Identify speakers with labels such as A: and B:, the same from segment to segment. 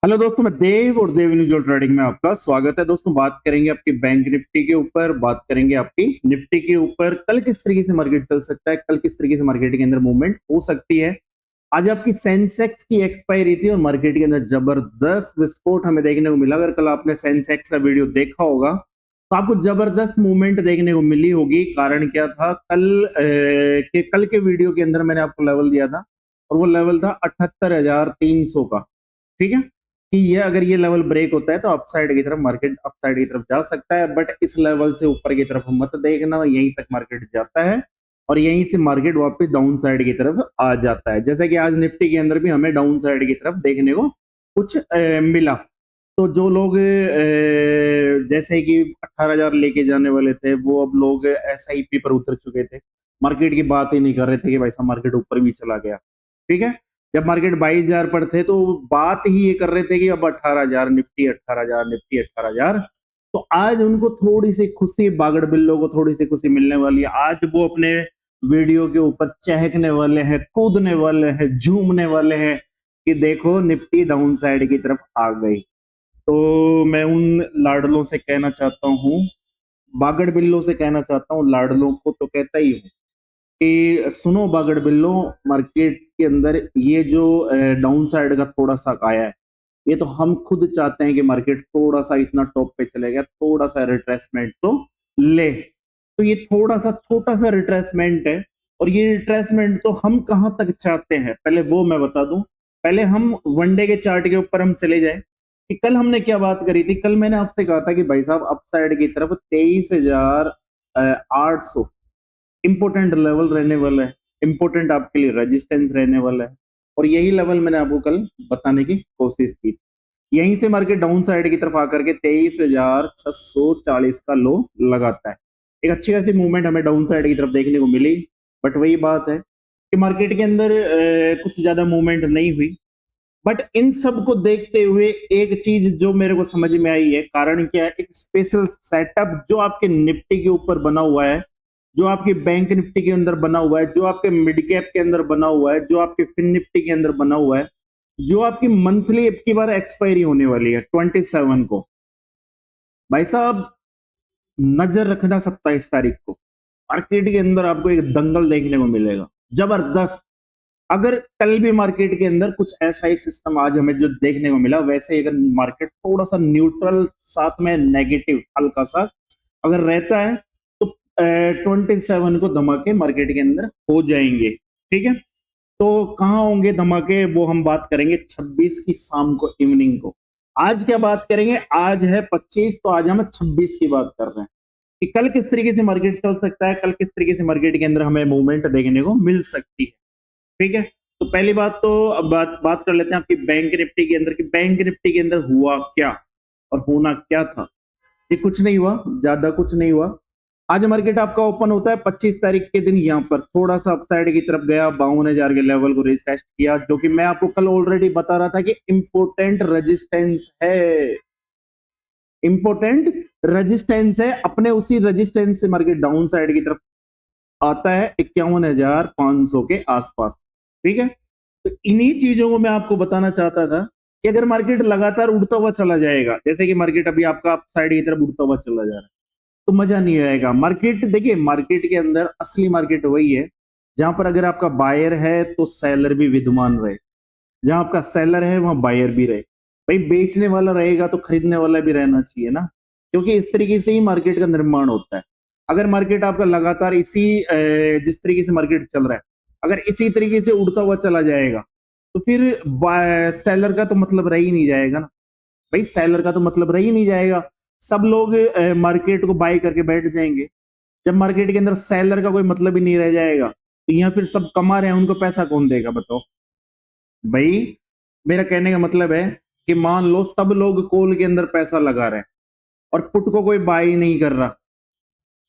A: Hello दोस्तों, मैं देव और देव इंडिविजुअल ट्रेडिंग में आपका स्वागत है। दोस्तों, बात करेंगे आपकी बैंक निफ्टी के ऊपर, बात करेंगे आपकी निफ्टी के ऊपर। कल किस तरीके से मार्केट चल सकता है, कल किस तरीके से मार्केट के अंदर मूवमेंट हो सकती है। आज आपकी सेंसेक्स की एक्सपायरी थी और मार्केट के अंदर जबरदस्त विस्फोट हमें देखने को मिला। अगर कल आपने सेंसेक्स का वीडियो देखा होगा तो आपको जबरदस्त मूवमेंट देखने को मिली होगी। कारण क्या था, कल के वीडियो के अंदर मैंने आपको लेवल दिया था और वो लेवल था 78,300 का। ठीक है कि ये अगर ये लेवल ब्रेक होता है तो अपसाइड की तरफ मार्केट अपसाइड की तरफ जा सकता है, बट इस लेवल से ऊपर की तरफ मत देखना। यहीं तक मार्केट जाता है और यहीं से मार्केट वापस डाउन साइड की तरफ आ जाता है। जैसे कि आज निफ्टी के अंदर भी हमें डाउन साइड की तरफ देखने को कुछ मिला। तो जो लोग जैसे कि 18,000 लेके जाने वाले थे, वो अब लोग एसआईपी पर उतर चुके थे। मार्केट की बात ही नहीं कर रहे थे कि भाई साहब मार्केट ऊपर भी चला गया। ठीक है, जब मार्केट 22,000 पर थे तो बात ही ये कर रहे थे कि अब 18,000 निफ्टी, 18,000 निफ्टी, 18,000। तो आज उनको थोड़ी सी खुशी, बागड़ बिल्लो को थोड़ी सी खुशी मिलने वाली है। आज वो अपने वीडियो के ऊपर चहकने वाले हैं, कूदने वाले हैं, झूमने वाले हैं कि देखो निफ्टी डाउन साइड की तरफ आ गई। तो मैं उन लाडलों से कहना चाहता हूँ, बागड़ बिल्लो से कहना चाहता हूँ, लाडलों को तो कहता ही हूँ कि सुनो बागड़ बिल्लो, मार्केट के अंदर ये जो डाउन साइड का थोड़ा सा आया है, ये तो हम खुद चाहते हैं कि मार्केट थोड़ा सा इतना टॉप पे चले गया, थोड़ा सा रिट्रेसमेंट तो ले। तो ये थोड़ा सा छोटा सा रिट्रेसमेंट है और ये रिट्रेसमेंट तो हम कहां तक चाहते हैं पहले वो मैं बता दूं। पहले हम वनडे के चार्ट के ऊपर हम चले जाए कि कल हमने क्या बात करी थी। कल मैंने आपसे कहा था कि भाई साहब अपसाइड की तरफ 23,800 इंपोर्टेंट लेवल रहने वाला है, इंपोर्टेंट आपके लिए रेजिस्टेंस रहने वाला है। और यही लेवल मैंने आपको कल बताने की कोशिश की थी। यहीं से मार्केट डाउन साइड की तरफ आकर के 23,640 का लो लगाता है। एक अच्छी खासी मूवमेंट हमें डाउन साइड की तरफ देखने को मिली, बट वही बात है कि मार्केट के अंदर कुछ ज्यादा मूवमेंट नहीं हुई। बट इन सब को देखते हुए एक चीज जो मेरे को समझ में आई है, कारण क्या है, एक स्पेशल सेटअप जो आपके निफ्टी के ऊपर बना हुआ है, जो आपके बैंक निफ्टी के अंदर बना हुआ है, जो आपके मिड कैप के अंदर बना हुआ है, जो आपके फिन निफ्टी के अंदर बना हुआ है, जो आपकी मंथली अब की बार एक्सपायरी होने वाली है 27 को। भाई साहब, नजर रखना 27 तारीख को मार्केट के अंदर आपको एक दंगल देखने को मिलेगा, जबरदस्त। अगर कल भी मार्केट के अंदर कुछ ऐसा ही सिस्टम आज हमें जो देखने को मिला, वैसे अगर मार्केट थोड़ा सा न्यूट्रल साथ में नेगेटिव हल्का सा अगर रहता है तो 27 को धमाके मार्केट के अंदर हो जाएंगे। ठीक है, तो कहाँ होंगे धमाके वो हम बात करेंगे 26 की शाम को, इवनिंग को। आज क्या बात करेंगे, आज है 25, तो आज हम 26 की बात कर रहे हैं कि कल किस तरीके से मार्केट चल सकता है, कल किस तरीके से मार्केट के अंदर हमें मूवमेंट देखने को मिल सकती है। ठीक है, तो पहली बात तो अब बात कर लेते हैं आपकी बैंक निफ्टी के अंदर कि बैंक निफ्टी के अंदर हुआ क्या और होना क्या था। ये कुछ नहीं हुआ, ज्यादा कुछ नहीं हुआ। आज मार्केट आपका ओपन होता है 25 तारीख के दिन, यहाँ पर थोड़ा सा अपसाइड की तरफ गया, 52,000 के लेवल को रिटेस्ट किया, जो कि मैं आपको कल ऑलरेडी बता रहा था कि इंपोर्टेंट रेजिस्टेंस है, इंपोर्टेंट रेजिस्टेंस है। अपने उसी रेजिस्टेंस से मार्केट डाउन साइड की तरफ आता है 51,500 के आसपास। ठीक है, तो इन्हीं चीजों को मैं आपको बताना चाहता था कि अगर मार्केट लगातार उड़ता हुआ चला जाएगा, जैसे कि मार्केट अभी आपका अप साइड की तरफ उड़ता हुआ चला जा रहा है, तो मजा नहीं आएगा। मार्केट देखिए, मार्केट के अंदर असली मार्केट वही है जहां पर अगर आपका बायर है तो सेलर भी विद्यमान रहे, जहां आपका सेलर है वहां बायर भी रहे। भाई बेचने वाला रहेगा तो खरीदने वाला भी रहना चाहिए ना, क्योंकि इस तरीके से ही मार्केट का निर्माण होता है। अगर मार्केट आपका लगातार जिस तरीके से मार्केट चल रहा है, अगर इसी तरीके से उड़ता हुआ चला जाएगा तो फिर सेलर का तो मतलब रह ही नहीं जाएगा ना। भाई सेलर का तो मतलब रह ही नहीं जाएगा, सब लोग मार्केट को बाय करके बैठ जाएंगे। जब मार्केट के अंदर सेलर का कोई मतलब ही नहीं रह जाएगा तो यहाँ फिर सब कमा रहे हैं, उनको पैसा कौन देगा बताओ। भाई मेरा कहने का मतलब है कि मान लो सब लोग कॉल के अंदर पैसा लगा रहे हैं और पुट को कोई बाय नहीं कर रहा,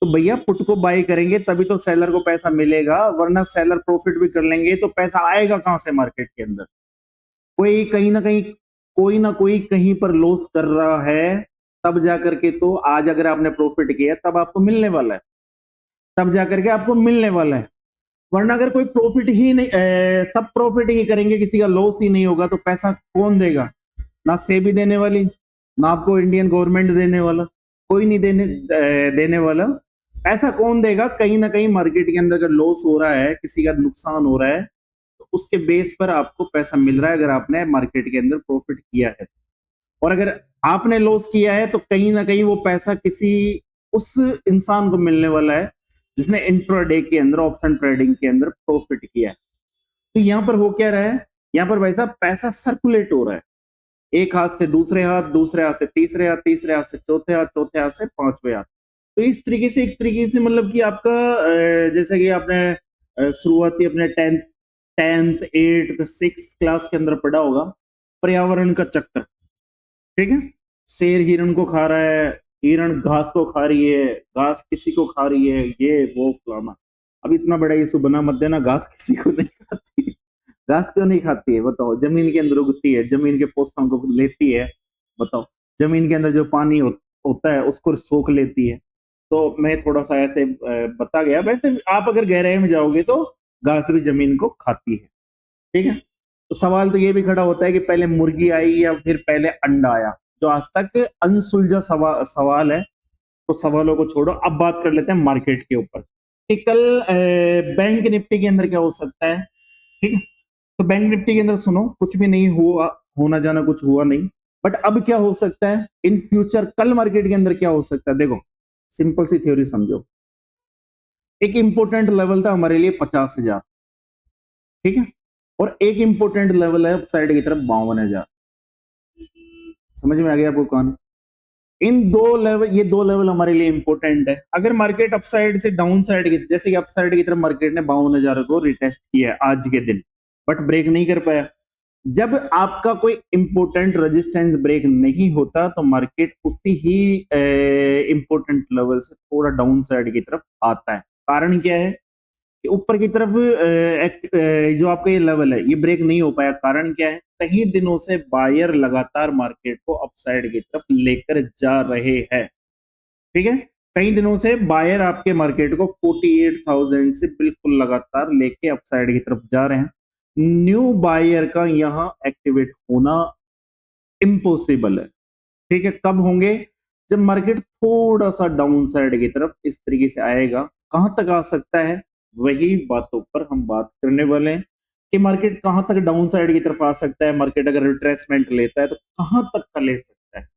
A: तो भैया पुट को बाय करेंगे तभी तो सेलर को पैसा मिलेगा, वरना सेलर प्रॉफिट भी कर लेंगे तो पैसा आएगा कहां से मार्केट के अंदर। कोई कहीं ना कहीं, कोई ना कोई कहीं पर लॉस कर रहा है, तब जाकर के तो आज अगर आपने प्रॉफिट किया तब आपको मिलने वाला है, तब जाकर के आपको मिलने वाला है। वरना अगर कोई प्रॉफिट ही नहीं सब प्रॉफिट ही करेंगे, किसी का लॉस ही नहीं होगा, तो पैसा कौन देगा। ना सेबी देने वाली, ना आपको इंडियन गवर्नमेंट देने वाला, कोई नहीं देने वाला। ऐसा कौन देगा? कहीं ना कहीं मार्केट के अंदर अगर लॉस हो रहा है, किसी का नुकसान हो रहा है, तो उसके बेस पर आपको पैसा मिल रहा है अगर आपने मार्केट के अंदर प्रॉफिट किया है। और अगर आपने लॉस किया है तो कहीं ना कहीं वो पैसा किसी उस इंसान को मिलने वाला है जिसने इंट्राडे के अंदर ऑप्शन ट्रेडिंग के अंदर प्रॉफिट किया है। तो यहां पर हो क्या रहा है? यहां पर भाई साहब पैसा सर्कुलेट हो रहा है, एक हाथ से दूसरे हाथ, दूसरे हाथ से तीसरे हाथ, तीसरे हाथ से चौथे हाथ, चौथे हाथ से पांचवे हाथ। तो इस तरीके से, एक तरीके से मतलब कि आपका जैसे कि आपने शुरुआती अपने टेंथ एट्थ सिक्स क्लास के अंदर पढ़ा होगा, पर्यावरण का चक्र। ठीक है, शेर हिरण को खा रहा है, हिरण घास को खा रही है, घास किसी को खा रही है, ये वो फलाना। अब इतना बड़ा इशू बना मत देना, घास किसी को नहीं खाती। घास क्यों नहीं खाती है बताओ? जमीन के अंदर उगती है, जमीन के पोषण को लेती है। बताओ, जमीन के अंदर जो पानी होता है उसको सोख लेती है। तो मैं थोड़ा सा ऐसे बता गया, वैसे आप अगर गहराई में जाओगे तो घास भी जमीन को खाती है। ठीक है, तो सवाल तो ये भी खड़ा होता है कि पहले मुर्गी आई या फिर पहले अंडा आया, जो आज तक अनसुलझा सवाल है। तो सवालों को छोड़ो, अब बात कर लेते हैं मार्केट के ऊपर कि कल बैंक निफ्टी के अंदर क्या हो सकता है। ठीक है, तो बैंक निफ्टी के अंदर सुनो, कुछ भी नहीं हुआ, होना जाना कुछ हुआ नहीं, बट अब क्या हो सकता है इन फ्यूचर, कल मार्केट के अंदर क्या हो सकता है। देखो, सिंपल सी थ्योरी समझो। एक इंपॉर्टेंट लेवल था हमारे लिए 50,000। ठीक है, और एक इंपॉर्टेंट लेवल है साइड की तरफ 52,000। समझ में आ गया आपको कौन? इन दो लेवल, ये दो लेवल हमारे लिए इंपॉर्टेंट है। अगर मार्केट अपसाइड से डाउन साइड की, जैसे कि अपसाइड की तरफ मार्केट ने 52,000 को रिटेस्ट किया है आज के दिन, बट ब्रेक नहीं कर पाया। जब आपका कोई इंपॉर्टेंट रेजिस्टेंस ब्रेक नहीं होता तो मार्केट उसी ही इंपॉर्टेंट लेवल से थोड़ा डाउन साइड की तरफ आता है। कारण क्या है कि ऊपर की तरफ जो आपका ये लेवल है ये ब्रेक नहीं हो पाया। कारण क्या है? कई दिनों से बायर लगातार मार्केट को अपसाइड की तरफ लेकर जा रहे हैं। ठीक है, कई दिनों से बायर आपके मार्केट को 48,000 से बिल्कुल लगातार लेके अपसाइड की तरफ जा रहे हैं। न्यू बायर का यहां एक्टिवेट होना इम्पॉसिबल है। ठीक है, कब होंगे? जब मार्केट थोड़ा सा डाउन साइड की तरफ इस तरीके से आएगा। कहां तक आ सकता है, वही बातों पर हम बात करने वाले हैं कि मार्केट कहां तक डाउन साइड की तरफ आ सकता है। मार्केट अगर रिट्रेसमेंट लेता है तो कहां तक का ले सकता है।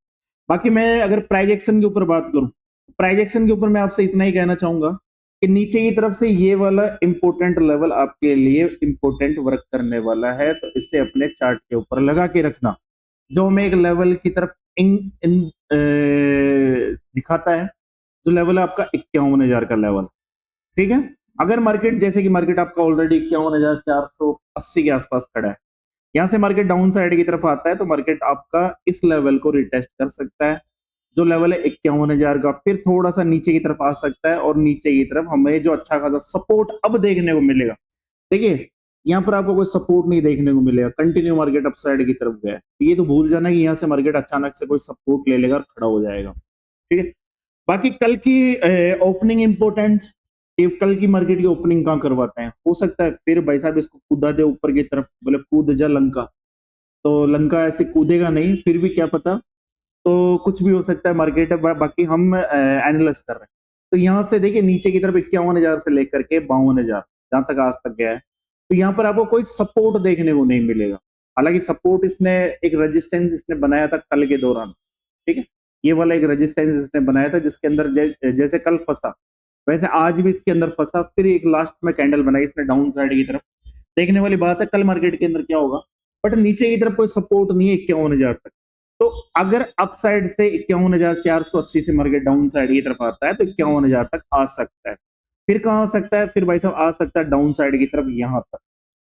A: बाकी मैं अगर प्राइस एक्शन के ऊपर बात करूं, प्राइस एक्शन के ऊपर मैं आपसे इतना ही कहना चाहूंगा कि नीचे की तरफ से ये वाला इंपॉर्टेंट लेवल आपके लिए इंपॉर्टेंट वर्क करने वाला है, तो इसे अपने चार्ट के ऊपर लगा के रखना। जो हमें एक लेवल की तरफ दिखाता है, जो लेवल है आपका 51,000 का लेवल। ठीक है, अगर मार्केट, जैसे कि मार्केट आपका ऑलरेडी 51,480 के आसपास खड़ा है, यहां से मार्केट डाउन साइड की तरफ आता है तो मार्केट आपका इस लेवल को रिटेस्ट कर सकता है, जो लेवल है 51,000 का। फिर थोड़ा सा नीचे की तरफ आ सकता है और नीचे की तरफ हमें जो अच्छा खासा सपोर्ट अब देखने को मिलेगा। देखिए, यहाँ पर आपको कोई सपोर्ट नहीं देखने को मिलेगा, कंटिन्यू मार्केट अपसाइड की तरफ गया है। ये तो भूल जाना कि यहाँ से मार्केट अचानक से कोई सपोर्ट ले लेगा और खड़ा हो जाएगा। ठीक है, बाकी कल की ओपनिंग इंपोर्टेंस, कल की मार्केट की ओपनिंग कहाँ करवाते हैं। हो सकता है फिर भाई साहब इसको कूदा दे ऊपर की तरफ, बोले कूद जा लंका, तो लंका ऐसे कूदेगा नहीं, फिर भी क्या पता, तो कुछ भी हो सकता है मार्केट है। बाकी हम एनालाइज कर रहे हैं। तो यहाँ से देखिए नीचे की तरफ 51,000 से लेकर के 52,000 जहां तक आज तक गया है, तो यहाँ पर आपको कोई सपोर्ट देखने को नहीं मिलेगा। हालांकि सपोर्ट इसने, एक रेजिस्टेंस इसने बनाया था कल के दौरान। ठीक है, ये वाला एक रेजिस्टेंस इसने बनाया था जिसके अंदर जैसे कल फंसा वैसे आज भी इसके अंदर फंसा, फिर एक लास्ट में कैंडल बनाई इसने डाउन साइड की तरफ। देखने वाली बात है कल मार्केट के अंदर क्या होगा, बट नीचे की तरफ कोई सपोर्ट नहीं है 51,000 तक। तो अगर अप साइड से 51,480 से मार्केट डाउन साइड की तरफ आता है तो 51,000 तक आ सकता है। फिर कहाँ आ सकता है? फिर भाई साहब आ सकता है डाउन साइड की तरफ यहाँ तक।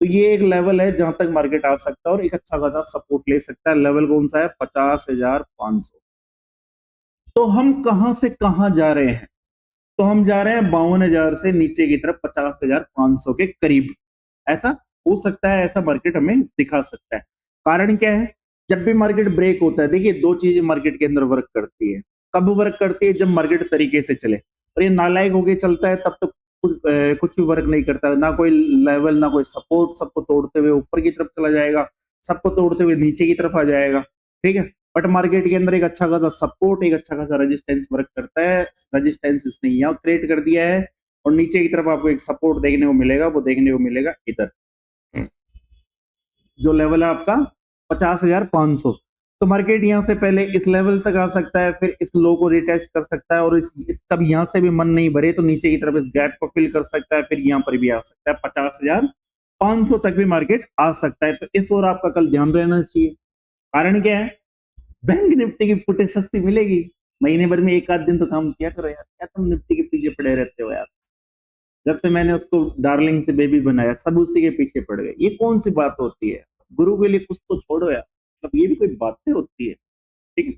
A: तो ये एक लेवल है जहां तक मार्केट आ सकता है और एक अच्छा खासा सपोर्ट ले सकता है। लेवल कौन सा है? 50,500। तो हम कहां से कहां जा रहे हैं? तो हम जा रहे हैं 52,000 से नीचे की तरफ 50,500 के करीब। ऐसा हो सकता है, ऐसा मार्केट हमें दिखा सकता है। कारण क्या है? जब भी मार्केट ब्रेक होता है, देखिए दो चीजें मार्केट के अंदर वर्क करती है। कब वर्क करती है? जब मार्केट तरीके से चले। और ये नालायक होके चलता है तब तो कुछ भी वर्क नहीं करता, ना कोई लेवल ना कोई सपोर्ट, सबको तोड़ते हुए ऊपर की तरफ चला जाएगा, सबको तोड़ते हुए नीचे की तरफ आ जाएगा। ठीक है। बट मार्केट के अंदर एक अच्छा खासा सपोर्ट, एक अच्छा खासा रेजिस्टेंस वर्क करता है। रेजिस्टेंस इसने यहाँ क्रिएट कर दिया है और नीचे की तरफ आपको एक सपोर्ट देखने को मिलेगा, वो देखने को मिलेगा इधर, जो लेवल है आपका 50,500। तो मार्केट यहां से पहले इस लेवल तक आ सकता है, फिर इस लो को रिटेस्ट कर सकता है, और इस तब यहां से भी मन नहीं भरे तो नीचे की तरफ इस गैप को फिल कर सकता है, फिर यहां पर भी आ सकता है 50,500 तक भी मार्केट आ सकता है। तो इस ओर आपका कल ध्यान रहना चाहिए। कारण क्या है? बैंक निफ्टी की पुटे सस्ती मिलेगी। महीने भर में एक आध दिन तो काम किया करो यार, क्या तुम निफ्टी के पीछे पड़े रहते हो यार? जब से मैंने उसको डार्लिंग से बेबी बनाया सब उसी के पीछे पड़ गए। ये कौन सी बात होती है? गुरु के लिए कुछ तो छोड़ो यार, मतलब ये भी कोई बातें होती है? ठीक है।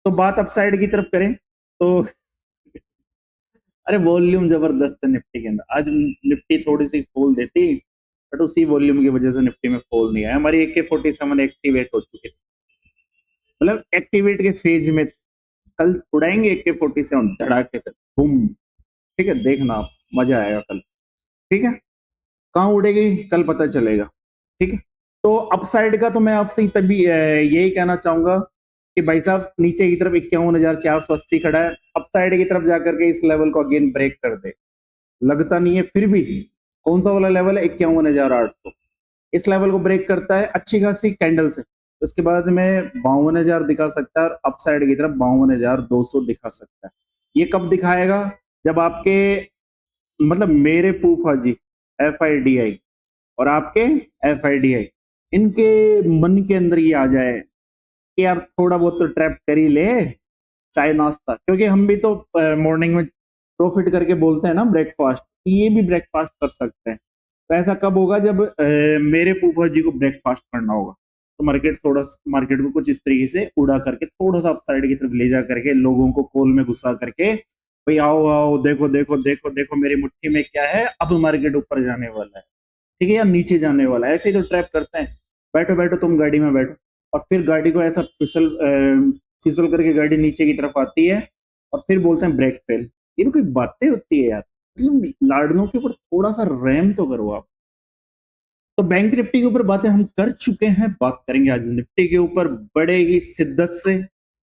A: तो बात अपसाइड की तरफ करें तो अरे वॉल्यूम जबरदस्त है निफ्टी के अंदर। आज निफ्टी थोड़ी सी खोल देती, बट उसी वॉल्यूम की वजह से निफ्टी में खोल नहीं आया। हमारी AK47 एक्टिवेट हो चुके, मतलब एक्टिवेट के फेज में। कल उड़ाएंगे AK47 धड़ाके से, बूम। ठीक है, देखना आप, मजा आएगा कल। ठीक है, कहाँ उड़ेगी कल पता चलेगा। ठीक है, तो अपसाइड का तो मैं आपसे तभी यही कहना चाहूंगा कि भाई साहब नीचे की तरफ 51,480 खड़ा है, अपसाइड की तरफ जाकर के इस लेवल को अगेन ब्रेक कर दे, लगता नहीं है। फिर भी कौन सा वाला लेवल है? 51,800। इस लेवल को ब्रेक करता है अच्छी खासी कैंडल से, उसके बाद में 52,000 दिखा सकता है, और अपसाइड की तरफ 52,200 दिखा सकता है। ये कब दिखाएगा? जब आपके, मतलब मेरे फूफा जी FIDI और आपके FIDI, इनके मन के अंदर ये आ जाए कि यार थोड़ा बहुत तो ट्रैप कर ही ले, चाय नाश्ता। क्योंकि हम भी तो मॉर्निंग में प्रॉफिट करके बोलते हैं ना ब्रेकफास्ट, ये भी ब्रेकफास्ट कर सकते हैं। तो ऐसा कब होगा? जब मेरे फूफा जी को ब्रेकफास्ट करना होगा। तो मार्केट को कुछ इस तरीके से उड़ा करके थोड़ा सा अपसाइड की तरफ ले जा करके लोगों को कॉल में गुस्सा करके, भाई आओ आओ, देखो देखो देखो देखो मेरी मुट्ठी में क्या है, अब मार्केट ऊपर जाने वाला है, ठीक है, या नीचे जाने वाला है। ऐसे ही तो ट्रैप करते हैं। बैठो बैठो तुम गाड़ी में बैठो, और फिर गाड़ी को ऐसा फिसल करके गाड़ी नीचे की तरफ आती है, और फिर बोलते हैं ब्रेक फेल। ये भी कोई बातें होती है यार? मतलब लाडलों के ऊपर थोड़ा सा रहम तो करो आप। तो बैंक निफ्टी के ऊपर बातें हम कर चुके हैं, बात करेंगे आज निफ्टी के ऊपर बड़े ही शिद्दत से।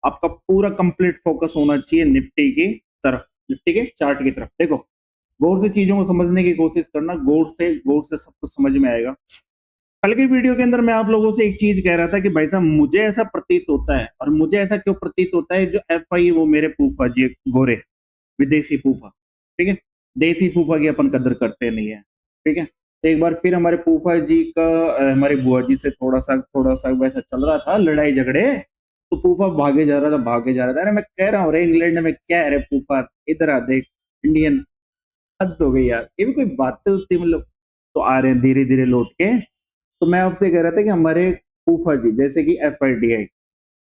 A: आपका पूरा कंप्लीट फोकस होना चाहिए निफ्टी की तरफ, निफ्टी के चार्ट की तरफ। देखो, गौर से चीजों को समझने की कोशिश करना, गौर से सब कुछ समझ में आएगा। कल के वीडियो के अंदर मैं आप लोगों से एक चीज कह रहा था कि भाई साहब मुझे ऐसा प्रतीत होता है, और मुझे ऐसा क्यों प्रतीत होता है, जो FI वो मेरे फूफा जी गोरे विदेशी फूफा, ठीक है, देसी फूफा की अपन कदर करते नहीं है। ठीक है, तो एक बार फिर हमारे फूफा जी का हमारे बुआ जी से थोड़ा सा वैसा चल रहा था लड़ाई झगड़े। तो फूफा भागे जा रहा था, भागे जा रहा था। अरे मैं कह रहा हूँ रे इंग्लैंड में क्या है रे फूफा, इधर आ देख, इंडियन। हद हो गई यार, ये भी कोई बातें होती है मतलब। तो आ रहे हैं धीरे धीरे लौट के। तो मैं आपसे कह रहा था कि हमारे फूफा जी जैसे कि FIDI,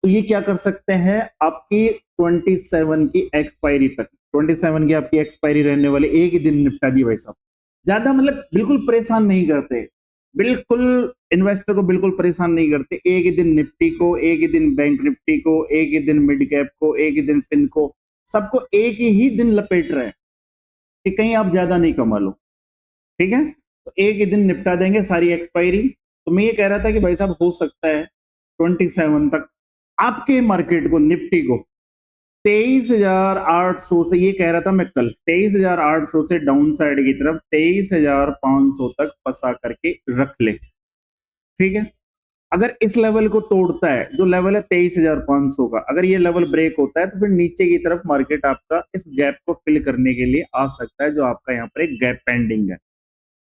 A: तो ये क्या कर सकते हैं, आपकी 27 की एक्सपायरी तक, 27 की आपकी एक्सपायरी रहने वाले एक ही दिन निपटा दिए भाई साहब। ज्यादा मतलब बिल्कुल परेशान नहीं करते, बिल्कुल इन्वेस्टर को बिल्कुल परेशान नहीं करते। एक ही दिन निफ्टी को, एक ही दिन बैंक निफ्टी को, एक ही दिन मिड कैप को, एक ही दिन फिन को, सबको एक ही दिन लपेट रहे हैं कि कहीं आप ज्यादा नहीं कमा लो। ठीक है, तो एक ही दिन निपटा देंगे सारी एक्सपायरी। तो मैं ये कह रहा था कि भाई साहब हो सकता है 27 तक आपके मार्केट को, निफ्टी को 23,800 से, ये कह रहा था मैं कल, 23,800 से डाउन साइड की तरफ 23,500 तक फंसा करके रख ले। ठीक है, अगर इस लेवल को तोड़ता है, जो लेवल है 23,500 का, अगर ये लेवल ब्रेक होता है तो फिर नीचे की तरफ मार्केट आपका इस गैप को फिल करने के लिए आ सकता है, जो आपका यहाँ पर एक गैप पेंडिंग है।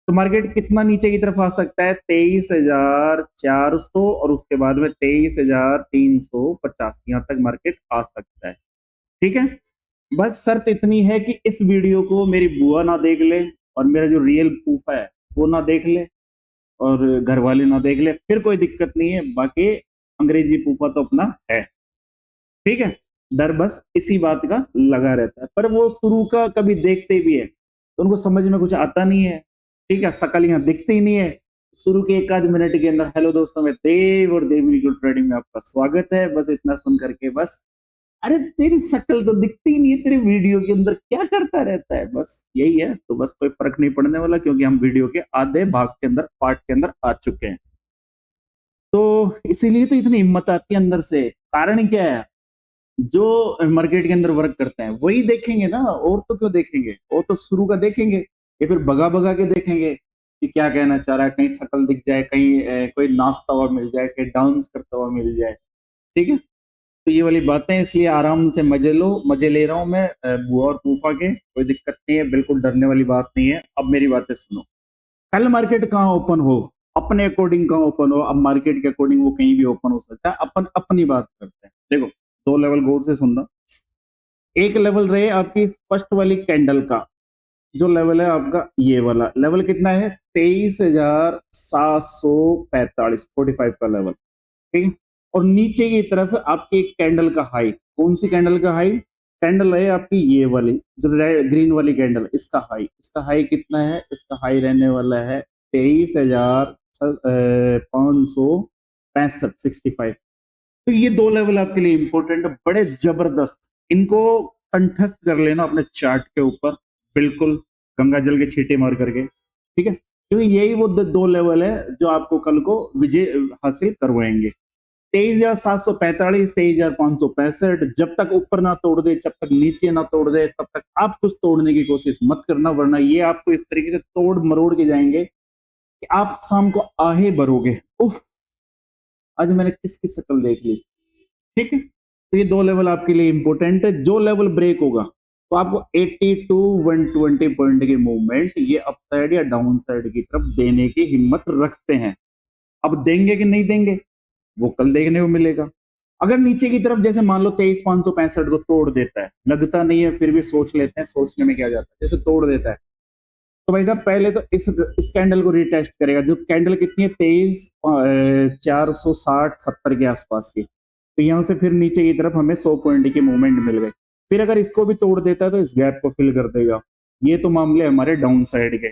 A: तो मार्केट कितना नीचे की तरफ आ सकता है? 23,400, और उसके बाद में 23,350, यहां तक मार्केट आ सकता है। ठीक है, बस शर्त इतनी है कि इस वीडियो को मेरी बुआ ना देख ले, और मेरा जो रियल फूफा है वो ना देख ले, और घर वाले ना देख ले, फिर कोई दिक्कत नहीं है। बाकी अंग्रेजी फूफा तो अपना है। ठीक है, डर बस इसी बात का लगा रहता है, पर वो शुरू का कभी देखते भी है तो उनको समझ में कुछ आता नहीं है। ठीक है, शकलियां दिखती ही नहीं है। शुरू के एक आध मिनट के अंदर हेलो दोस्तों, मैं देव और देव म्यूचुअल ट्रेडिंग में आपका स्वागत है, बस इतना सुन करके बस, अरे तेरी शक्ल तो दिखती ही नहीं है, तेरे वीडियो के अंदर क्या करता रहता है, बस यही है। तो बस कोई फर्क नहीं पड़ने वाला, क्योंकि हम वीडियो के आधे भाग के अंदर, पार्ट के अंदर आ चुके हैं। तो इसीलिए तो इतनी हिम्मत आती है अंदर से। कारण क्या है, जो मार्केट के अंदर वर्क करते हैं वही देखेंगे ना, और तो क्यों देखेंगे, और तो शुरू का देखेंगे, या फिर भगा भगा के देखेंगे कि क्या कहना चाह रहा है, कहीं शकल दिख जाए, कहीं कोई नाचता हुआ मिल जाए, कहीं डांस करता हुआ मिल जाए। ठीक है, तो ये वाली बातें, इसलिए आराम से मजे लो, मजे ले रहा हूं मैं बुआ और फूफा के, कोई दिक्कत नहीं है, बिल्कुल डरने वाली बात नहीं है। अब मेरी बातें सुनो। कल मार्केट कहाँ ओपन हो, अपने अकॉर्डिंग कहाँ ओपन हो, अब मार्केट के अकॉर्डिंग वो कहीं भी ओपन हो सकता है, अपन अपनी बात करते हैं। देखो, दो लेवल गौर से सुनना। एक लेवल रहे आपकी फर्स्ट वाली कैंडल का, जो लेवल है आपका, ये वाला लेवल कितना है, 23,745, 45 का लेवल। ठीक है, और नीचे की तरफ आपकी एक कैंडल का हाई, कौन सी कैंडल का हाई, कैंडल है आपकी ये वाली जो ग्रीन वाली कैंडल, इसका हाई, इसका हाई कितना है, इसका हाई रहने वाला है 23,565, 65। तो ये दो लेवल आपके लिए इंपॉर्टेंट है, बड़े जबरदस्त, इनको कंठस्थ कर लेना अपने चार्ट के ऊपर, बिल्कुल गंगा जल के छींटे मार करके। ठीक है, क्योंकि यही वो दो लेवल है जो आपको कल को विजय हासिल करवाएंगे। 23,745, 23,565, जब तक ऊपर ना तोड़ दे, जब तक नीचे ना तोड़ दे, तब तक आप कुछ तोड़ने की कोशिश मत करना, वरना ये आपको इस तरीके से तोड़ मरोड़ के जाएंगे कि आप शाम को आहे भरोगे, उफ आज मैंने किसकी शक्ल देख ली। ठीक है, तो ये दो लेवल आपके लिए इंपॉर्टेंट है। जो लेवल ब्रेक होगा तो आपको 80 टू 120 पॉइंट की मूवमेंट ये अप साइड या डाउन साइड की तरफ देने की हिम्मत रखते हैं। अब देंगे कि नहीं देंगे वो कल देखने को मिलेगा। अगर नीचे की तरफ जैसे मान लो 23,565 को तोड़ देता है, लगता नहीं है फिर भी सोच लेते हैं, सोचने में क्या जाता है, जैसे तोड़ देता है तो भाई साहब पहले तो इस कैंडल को रिटेस्ट करेगा, जो कैंडल कितनी है 23,460-70 के आसपास की, तो यहां से फिर नीचे की तरफ हमें 100 पॉइंट की मूवमेंट मिल गई। फिर अगर इसको भी तोड़ देता है तो इस गैप को फिल कर देगा। ये तो मामले हमारे डाउन साइड के।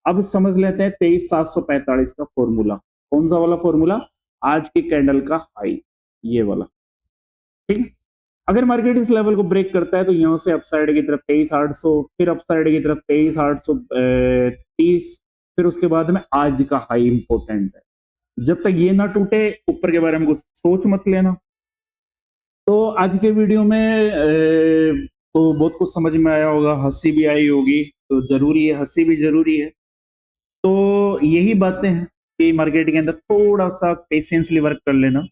A: अब समझ लेते हैं 23,745 का फॉर्मूला, कौन सा वाला फॉर्मूला, आज की कैंडल का हाई, ये वाला। ठीक है, अगर मार्केट इस लेवल को ब्रेक करता है तो यहां से अपसाइड की तरफ 23,800, फिर अपसाइड की तरफ 23,830, फिर उसके बाद में आज का हाई इंपॉर्टेंट है। जब तक ये ना टूटे ऊपर के बारे में कुछ सोच मत लेना। तो आज के वीडियो में तो बहुत कुछ समझ में आया होगा, हंसी भी आई होगी, तो जरूरी है, हंसी भी जरूरी है। तो यही बातें हैं कि मार्केट के अंदर थोड़ा सा पेशेंसली वर्क कर लेना।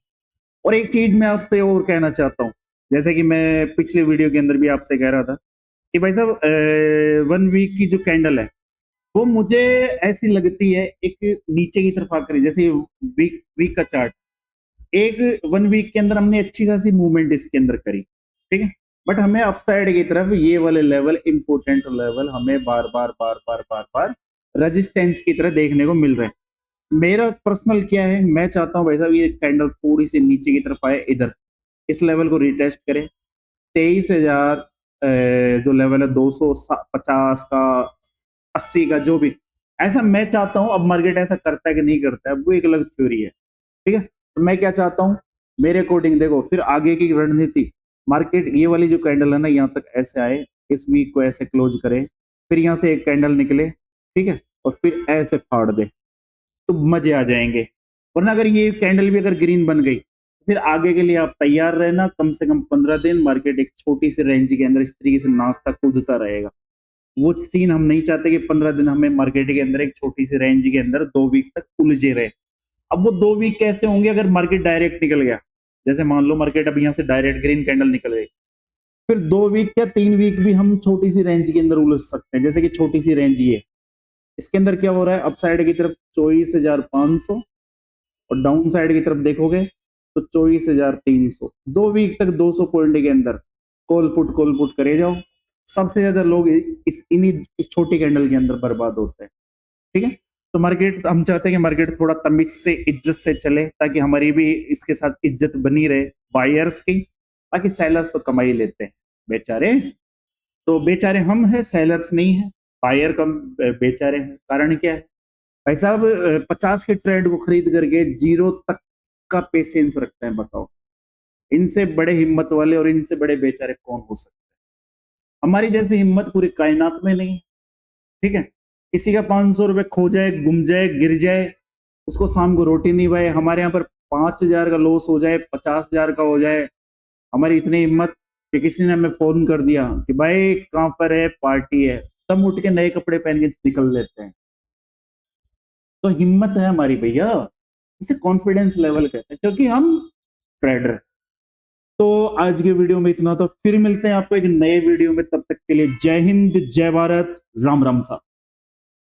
A: और एक चीज मैं आपसे और कहना चाहता हूँ, जैसे कि मैं पिछले वीडियो के अंदर भी आपसे कह रहा था कि भाई साहब 1 वीक की जो कैंडल है वो मुझे ऐसी लगती है एक नीचे की तरफ आकर, जैसे वीक वीक का चार्ट, एक 1 वीक के अंदर हमने अच्छी खासी मूवमेंट इसके अंदर करी। ठीक है, बट हमें अपसाइड की तरफ ये वाले लेवल, इंपोर्टेंट लेवल, हमें बार बार बार बार बार बार रेजिस्टेंस की तरह देखने को मिल रहे हैं। मेरा पर्सनल क्या है, मैं चाहता हूँ भाई साहब ये कैंडल थोड़ी सी नीचे की तरफ आए, इधर इस लेवल को रिटेस्ट करे, 23,000 जो लेवल है 250 का, 80 का, जो भी, ऐसा मैं चाहता हूं। अब मार्केट ऐसा करता है कि नहीं करता है वो एक अलग थ्योरी है। ठीक है, तो मैं क्या चाहता हूं, मेरे अकॉर्डिंग देखो फिर आगे की रणनीति, मार्केट ये वाली जो कैंडल है ना यहाँ तक ऐसे आए, इस वीक को ऐसे क्लोज करे, फिर यहाँ से एक कैंडल निकले, ठीक है, और फिर ऐसे फाड़ दे, तो मजे आ जाएंगे। वरना अगर ये कैंडल भी अगर ग्रीन बन गई, फिर आगे के लिए आप तैयार रहना, कम से कम 15 दिन मार्केट एक छोटी सी रेंज के अंदर इस तरीके से नाचता कूदता रहेगा। वो सीन हम नहीं चाहते कि 15 दिन हमें मार्केट के अंदर एक छोटी सी रेंज के अंदर 2 वीक तक उलझे रहे। अब वो 2 वीक कैसे होंगे, अगर मार्केट डायरेक्ट निकल गया, जैसे मान लो मार्केट अब यहाँ से डायरेक्ट ग्रीन कैंडल निकल गई, फिर 2 वीक या 3 वीक भी हम छोटी सी रेंज के अंदर उलझ सकते हैं। जैसे कि छोटी सी रेंज ये, इसके अंदर क्या हो रहा है, अप साइड की तरफ 24,500 और डाउन साइड की तरफ देखोगे तो 24,300। 2 वीक तक 200 पॉइंट के अंदर कॉल पुट करे जाओ। सबसे ज्यादा लोग इस इन्हीं छोटी कैंडल के अंदर बर्बाद होते हैं। ठीक है, तो मार्केट, हम चाहते हैं कि मार्केट थोड़ा तमीज से, इज्जत से चले, ताकि हमारी भी इसके साथ इज्जत बनी रहे बायर्स की। बाकी सेलर्स तो कमाई लेते हैं बेचारे, तो बेचारे हम हैं, सेलर्स नहीं है, बायर कम बेचारे हैं। कारण क्या है भाई साहब, 50 के ट्रेड को खरीद करके 0 तक का पेशेंस रखते हैं, बताओ इनसे बड़े हिम्मत वाले और इनसे बड़े बेचारे कौन हो सकते हैं। हमारी जैसी हिम्मत पूरी कायनात में नहीं। ठीक है, किसी का 500 रुपए खो जाए, गुम जाए, गिर जाए, उसको शाम को रोटी नहीं भाई, हमारे यहाँ पर 5,000 का लॉस हो जाए, 50,000 का हो जाए, हमारी इतनी हिम्मत कि किसी ने हमें फोन कर दिया कि भाई कहां पर है, पार्टी है, तब उठ के नए कपड़े पहन के निकल लेते हैं। तो हिम्मत है हमारी भैया, इसे कॉन्फिडेंस लेवल कहते हैं, क्योंकि हम ट्रेडर। तो आज के वीडियो में इतना, तो फिर मिलते हैं आपको एक नए वीडियो में, तब तक के लिए जय हिंद, जय भारत, राम राम सा।